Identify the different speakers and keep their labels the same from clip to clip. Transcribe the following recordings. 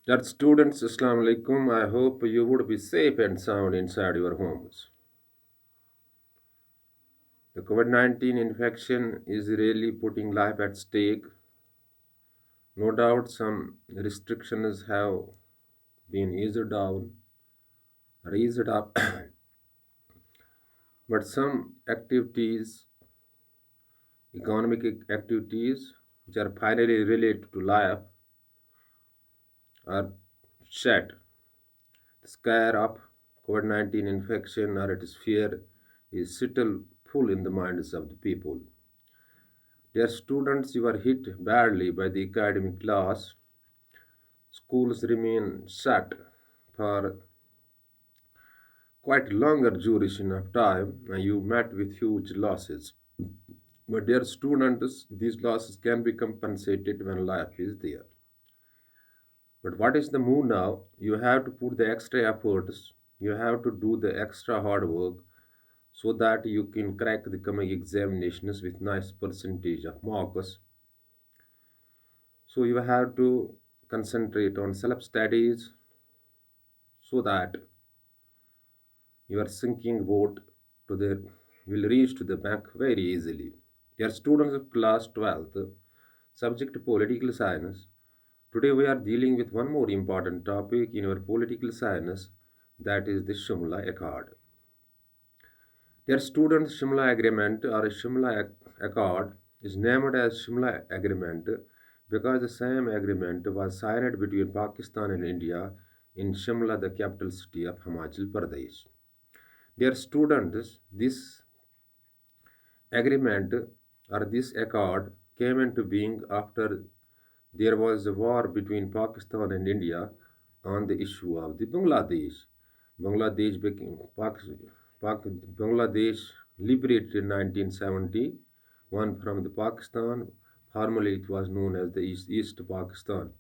Speaker 1: Dear students, Assalamu alaikum. I hope you would be safe and sound inside your homes. The COVID 19 infection is really putting life at stake. No doubt some restrictions have been eased down, raised up, but some activities, economic activities, which are finally related to life, are shut. The scare of COVID 19 infection or its fear is still full in the minds of the people. Dear students, you are hit badly by the academic loss. Schools remain shut for quite longer duration of time and you met with huge losses. But dear students, these losses can be compensated when life is there. But what is the move now? You have to put the extra efforts, you have to do the extra hard work so that you can crack the coming examinations with nice percentage of marks. So you have to concentrate on self studies so that your sinking boat to the will reach to the bank very easily. Dear students of class 12th, subject political science. Today we are dealing with one more important topic in our political science, that is the Shimla Accord. Dear students, Shimla Agreement or Shimla Accord is named as Shimla Agreement because the same agreement was signed between Pakistan and India in Shimla, the capital city of Himachal Pradesh. Dear students, this agreement or this accord came into being after there was a war between Pakistan and India on the issue of the Bangladesh. Bangladesh became Bangladesh liberated in 1971 from the Pakistan. Formerly, it was known as the East Pakistan.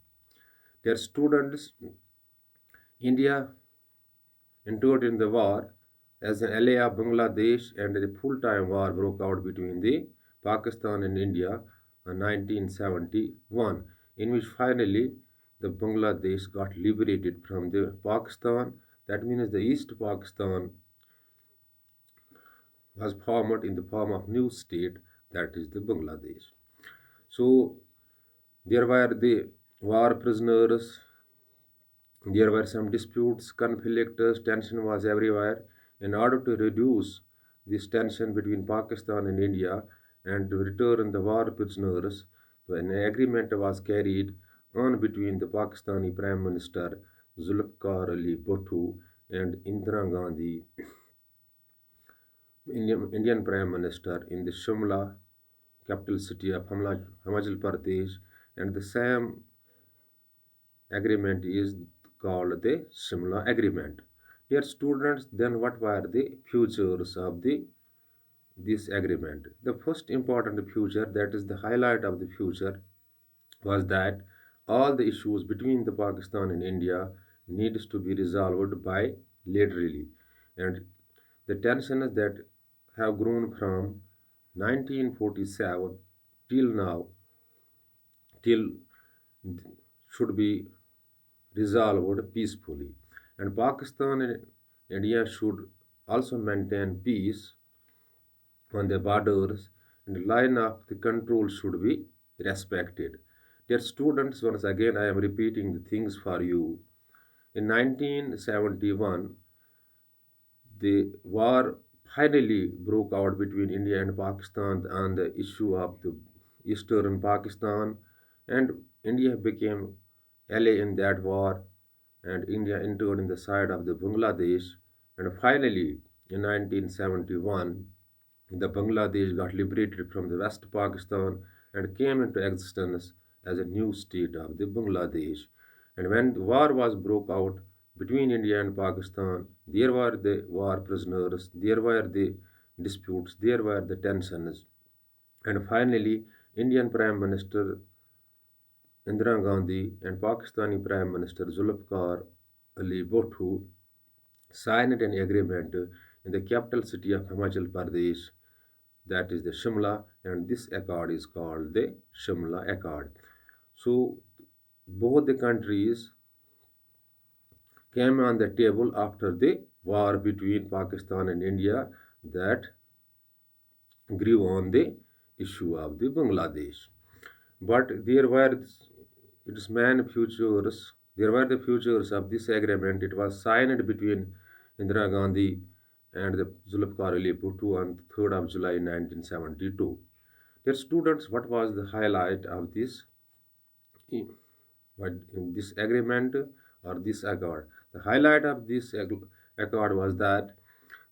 Speaker 1: Their students, India entered in the war as an ally of Bangladesh, and a full-time war broke out between the Pakistan and India in 1971, in which finally the Bangladesh got liberated from the Pakistan. That means the East Pakistan was formed in the form of new state, that is the Bangladesh. So there were the war prisoners, there were some disputes, conflicts, tension was everywhere. In order to reduce this tension between Pakistan and India and to return the war prisoners, an agreement was carried on between the Pakistani Prime Minister Zulfikar Ali Bhutto and Indira Gandhi, Indian Prime Minister, in the Shimla, capital city of Himachal Pradesh, and the same agreement is called the Shimla Agreement. Dear students, then what were the futures of the this agreement? The first important future, that is the highlight of the future, was that all the issues between the Pakistan and India needs to be resolved bilaterally, and the tensions that have grown from 1947 till now till should be resolved peacefully. And Pakistan and India should also maintain peace on their borders, and the line of the control should be respected. Dear students, once again I am repeating the things for you. In 1971, the war finally broke out between India and Pakistan on the issue of the eastern Pakistan, and India became ally in that war, and India entered in the side of the Bangladesh, and finally in 1971 the Bangladesh got liberated from the West Pakistan and came into existence as a new state of the Bangladesh. And when the war was broke out between India and Pakistan, there were the war prisoners, there were the disputes, there were the tensions. And finally, Indian Prime Minister Indira Gandhi and Pakistani Prime Minister Zulfikar Ali Bhutto signed an agreement in the capital city of Himachal Pradesh, that is the Shimla, and this accord is called the Shimla Accord. So both the countries came on the table after the war between Pakistan and India that grew on the issue of the Bangladesh. But its main futures, there were the futures of this agreement. It was signed between Indira Gandhi and the Zulfikar Ali Bhutto on 3rd of July 1972. Dear students, what was the highlight of this agreement or this accord? The highlight of this accord was that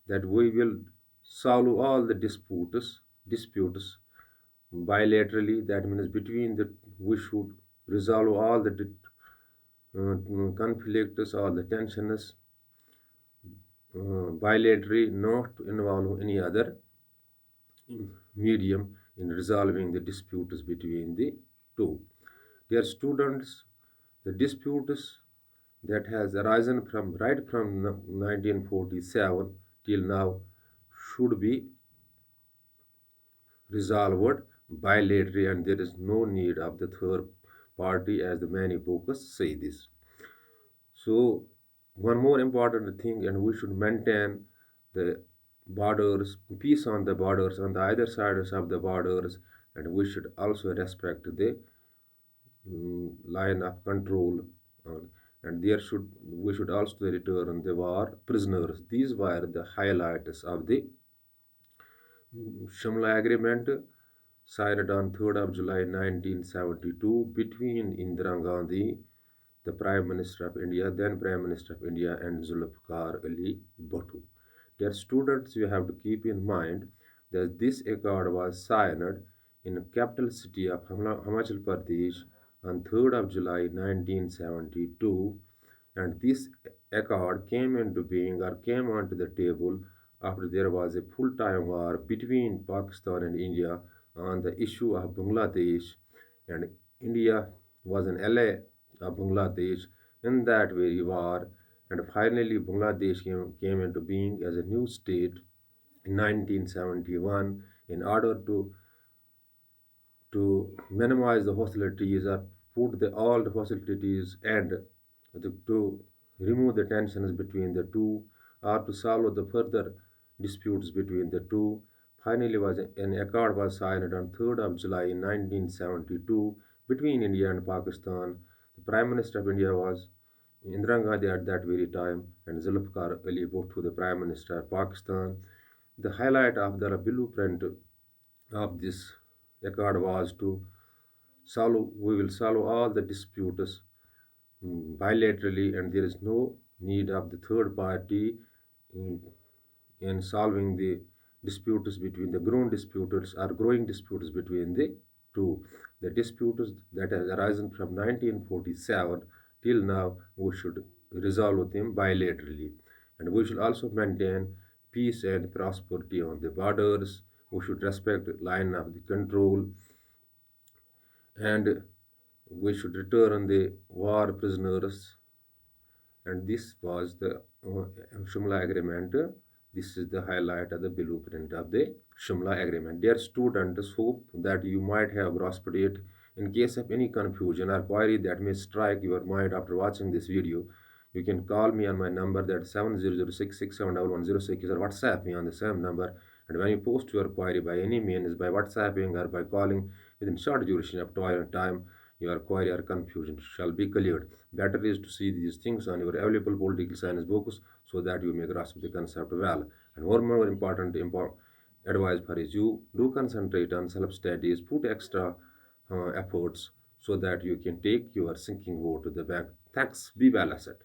Speaker 1: we will solve all the disputes bilaterally. That means between the we should resolve all the conflicts or the tensions bilaterally, not to involve any other medium in resolving the disputes between the two. Dear students, the disputes that has arisen from right from 1947 till now should be resolved bilaterally, and there is no need of the third party as the many books say this. So one more important thing, and we should maintain the borders, peace on the borders, on the either sides of the borders, and we should also respect the line of control, uh, and there should we should also return the war prisoners. These were the highlights of the Shimla Agreement signed on 3rd of July 1972 between Indira Gandhi, the Prime Minister of India, then Prime Minister of India, and Zulfikar Ali Bhutto. Dear students, you have to keep in mind that this accord was signed in the capital city of Himachal Pradesh on 3rd of July 1972, and this accord came into being or came onto the table after there was a full-time war between Pakistan and India on the issue of Bangladesh, and India was an ally of Bangladesh in that very war, and finally Bangladesh came into being as a new state in 1971 in order to minimize the hostilities or put all the hostilities and to remove the tensions between the two or to solve the further disputes between the two. Finally, an accord was signed on 3rd of July in 1972 between India and Pakistan. The Prime Minister of India was Indira Gandhi at that very time, and Zulfikar Ali Bhutto, the Prime Minister of Pakistan. The highlight of the blueprint of this accord was to we will solve all the disputes bilaterally, and there is no need of the third party in, in solving the disputes between the grown disputes or growing disputes between the two. The disputes that has arisen from 1947 till now, we should resolve them bilaterally, and we should also maintain peace and prosperity on the borders. We should respect the line of the control, and we should return the war prisoners. And this was the Shimla Agreement. This is the highlight of the blueprint of the Shimla Agreement. Dear students, hope that you might have grasped it. In case of any confusion or query that may strike your mind after watching this video, you can call me on my number, that 7006671106, or WhatsApp me on the same number. And when you post your query by any means, by WhatsApping or by calling, within short duration of time, your query or confusion shall be cleared. Better is to see these things on your available political science books so that you may grasp the concept well. And one more important advice for is you do concentrate on self-studies, put extra efforts so that you can take your sinking boat to the bank. Thanks. Be well, asset.